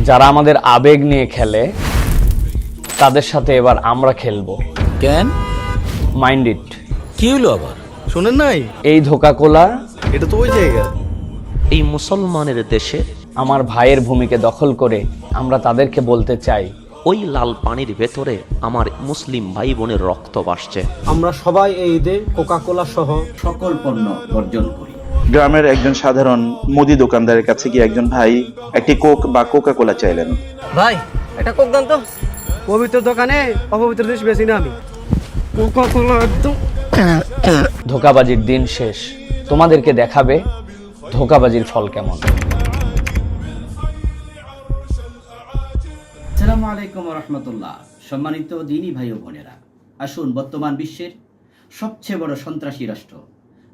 যারা আমাদের আবেগ নিয়ে খেলে তাদের সাথে এবার আমরা খেলবো। কেন? Mind it. কি হলো আবার? শোনেন নাই, এই ধোকাকোলা এটা তো ওই জায়গা। এই মুসলমানের দেশে আমার ভাইয়ের ভূমিকে দখল করে আমরা তাদেরকে বলতে চাই, ওই লাল পানির ভেতরে আমার মুসলিম ভাই বোনের রক্ত ভাসছে। আমরা সবাই এই ঈদে কোকা-কোলা সহ সকল পণ্য বর্জন করি। গ্রামের একজন সাধারণ মুদি দোকানদারের কাছে গিয়ে একজন ভাই একটি কোক বা কোকা কোলা চাইলেন। ভাই এটা কোক দান তো। পবিত্র দোকানে অপবিত্র জিনিস বেশি না আমি। কোকা-কোলা একদম ধোকাবাজির দিন শেষ। তোমাদেরকে দেখাবে ধোকাবাজির ফল কেমন। আসসালামু আলাইকুম ওয়া রাহমাতুল্লাহ। সম্মানিত দিনী ভাই ও বোনেরা, আসুন বর্তমান বিশ্বের সবচেয়ে বড় সন্ত্রাসী রাষ্ট্র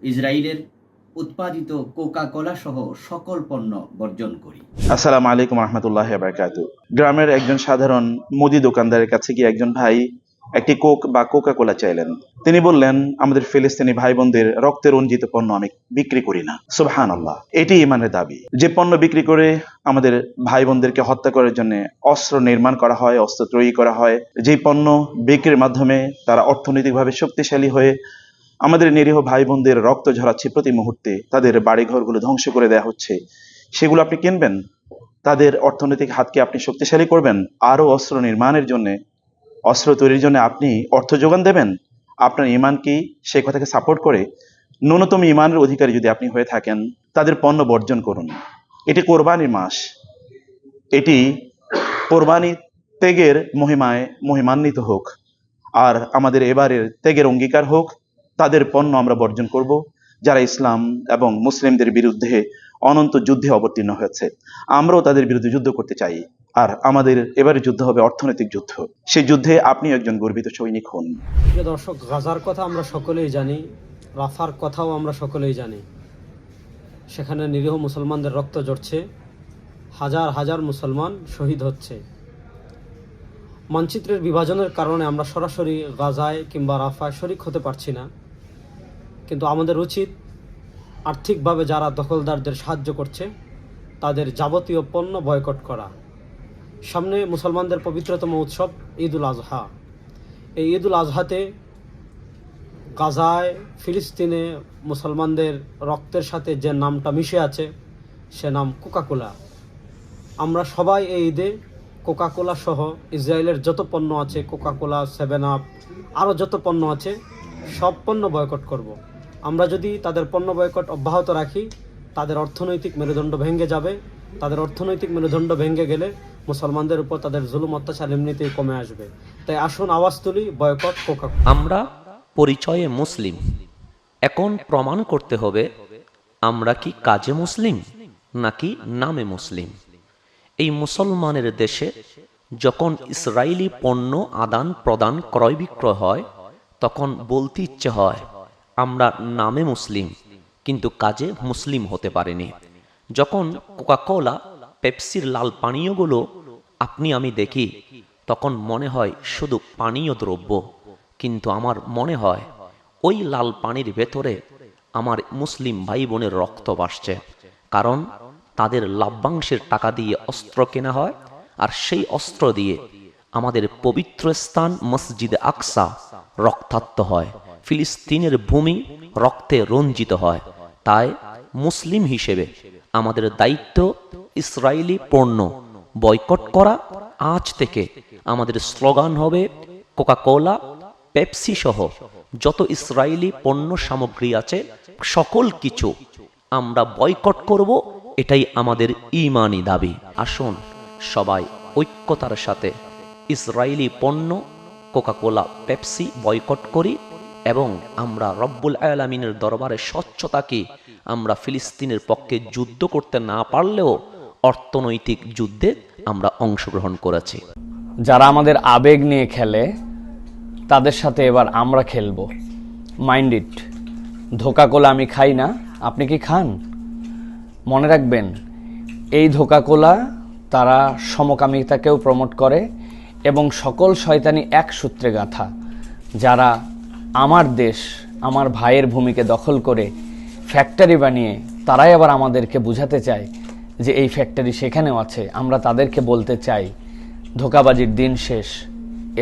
ইসরায়েলের উৎপাদিত কোকা কোলা সহ সকল পণ্য বর্জন করি। আসসালামু আলাইকুম রহমতুল্লাহ বারকাতু। গ্রামের একজন সাধারণ মুদি দোকানদারের কাছে গিয়ে একজন ভাই একটি কোক বা কোকা কোলা চাইলেন। তিনি বললেন, আমাদের ফিলিস্তিনি ভাই বোনদের রক্তে রঞ্জিত পণ্য আমি বিক্রি করি না। সুবহানাল্লাহ, এটি ইমানের দাবি। যে পণ্য বিক্রি করে আমাদের ভাই বোনদেরকে হত্যা করার জন্য অস্ত্র নির্মাণ করা হয়, অস্ত্র তৈরি করা হয়, যেই পণ্য বিক্রির মাধ্যমে তারা অর্থনৈতিকভাবে শক্তিশালী হয়ে আমাদের নিরীহ ভাই বোনদের রক্ত ঝরাচ্ছে, প্রতি মুহূর্তে তাদের বাড়িঘরগুলো ধ্বংস করে দেওয়া হচ্ছে, সেগুলো আপনি কিনবেন? তাদের অর্থনৈতিক হাতকে আপনি শক্তিশালী করবেন? আরো অস্ত্র নির্মাণের জন্য, অস্ত্র তৈরির জন্য আপনি অর্থ যোগান দেবেন? আপনার ইমান কি সেই কথাকে সাপোর্ট করে? ন্যূনতম ইমানের অধিকারী যদি আপনি হয়ে থাকেন, তাদের পণ্য বর্জন করুন। এটি কোরবানির মাস, এটি কোরবানি ত্যাগের মহিমায় মহিমান্বিত হোক, আর আমাদের এবারের ত্যাগের অঙ্গীকার হোক। তাদের পণ্য আমরা বর্জন করব, যারা ইসলাম এবং মুসলিমদের বিরুদ্ধে অনন্ত যুদ্ধে অবতীর্ণ হয়েছে। আমরাও তাদের বিরুদ্ধে যুদ্ধ করতে চাই, আর আমাদের এবারে যুদ্ধ হবে অর্থনৈতিক যুদ্ধ। সেই যুদ্ধে আপনি একজন গর্বিত সৈনিক হন। প্রিয় দর্শক, গাজার কথা আমরা সকলেই জানি, রাফার কথাও আমরা সকলেই জানি। সেখানে নিরীহ মুসলমানদের রক্ত ঝরছে, হাজার হাজার মুসলমান শহীদ হচ্ছে। মানচিত্রের বিভাজনের কারণে আমরা সরাসরি গাজায় কিংবা রাফায় শরিক হতে পারছি না, কিন্তু আমাদের উচিত আর্থিকভাবে যারা দখলদারদের সাহায্য করছে তাদের যাবতীয় পণ্য বয়কট করা। সামনে মুসলমানদের পবিত্রতম উৎসব ঈদ উল আজহা। এই ঈদ উল আজহাতে গাজায় ফিলিস্তিনে মুসলমানদের রক্তের সাথে যে নামটা মিশে আছে সে নাম কোকা-কোলা। আমরা সবাই এই ঈদে কোকা-কোলা সহ ইসরায়েলের যত পণ্য আছে, কোকা-কোলা, 7 আপ, আরও যত পণ্য আছে সব পণ্য বয়কট করব। আমরা যদি তাদের পণ্য বয়কট অব্যাহত রাখি, তাদের অর্থনৈতিক মেরুদণ্ড ভেঙে যাবে। তাদের অর্থনৈতিক মেরুদণ্ড ভেঙে গেলে মুসলমানদের উপর তাদের জুলুম অত্যাচার এমনিতেই কমে আসবে। তাই আসুন আওয়াজ তুলি, বয়কট কোকা-কোলা। আমরা পরিচয়ে মুসলিম, এখন প্রমাণ করতে হবে আমরা কি কাজে মুসলিম নাকি নামে মুসলিম। এই মুসলমানের দেশে যখন ইসরায়েলি পণ্য আদান প্রদান ক্রয় বিক্রয় হয়, তখন বলতে ইচ্ছে হয় আমরা নামে মুসলিম কিন্তু কাজে মুসলিম হতে পারিনি। যখন কোকা-কোলা, পেপসির লাল পানীয়গুলো আপনি আমি দেখি, তখন মনে হয় শুধু পানীয় দ্রব্য, কিন্তু আমার মনে হয় ওই লাল পানির ভেতরে আমার মুসলিম ভাই বোনের রক্ত ভাসছে। কারণ তাদের লাভ্যাংশের টাকা দিয়ে অস্ত্র কেনা হয়, আর সেই অস্ত্র দিয়ে আমাদের পবিত্র স্থান মসজিদে আকসা রক্তাক্ত হয়, ফিলিস্তিনের ভূমি রক্তে রঞ্জিত হয়। তাই মুসলিম হিসেবে আমাদের দায়িত্ব ইসরায়েলি পণ্য বয়কট করা। আজ থেকে আমাদের স্লোগান হবে কোকা-কোলা, পেপসি সহ যত ইসরায়েলি পণ্য সামগ্রী আছে সকল কিছু আমরা বয়কট করব। এটাই আমাদের ঈমানি দাবি। আসুন সবাই ঐক্যতার সাথে ইসরায়েলি পণ্য কোকা-কোলা, পেপসি বয়কট করি, এবং আমরা রব্বুল আলামিনের দরবারে স্বচ্ছ থাকি। আমরা ফিলিস্তিনের পক্ষে যুদ্ধ করতে না পারলেও অর্থনৈতিক যুদ্ধে আমরা অংশগ্রহণ করেছি। যারা আমাদের আবেগ নিয়ে খেলে তাদের সাথে এবার আমরা খেলবো। Mind it. ধোকাকোলা আমি খাই না, আপনি কি খান? মনে রাখবেন, এই ধোকাকোলা তারা সমকামিতাকেও প্রমোট করে এবং সকল শয়তানি এক সূত্রে গাঁথা। যারা আমার দেশ, আমার ভাইয়ের ভূমিকে দখল করে ফ্যাক্টরি বানিয়ে তারাই আবার আমাদেরকে বুঝাতে চায় যে এই ফ্যাক্টরি সেখানেও আছে, আমরা তাদেরকে বলতে চাই ধোঁকাবাজির দিন শেষ,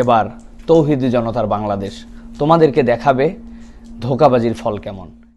এবার তৌহিদি জনতার বাংলাদেশ তোমাদেরকে দেখাবে ধোঁকাবাজির ফল কেমন।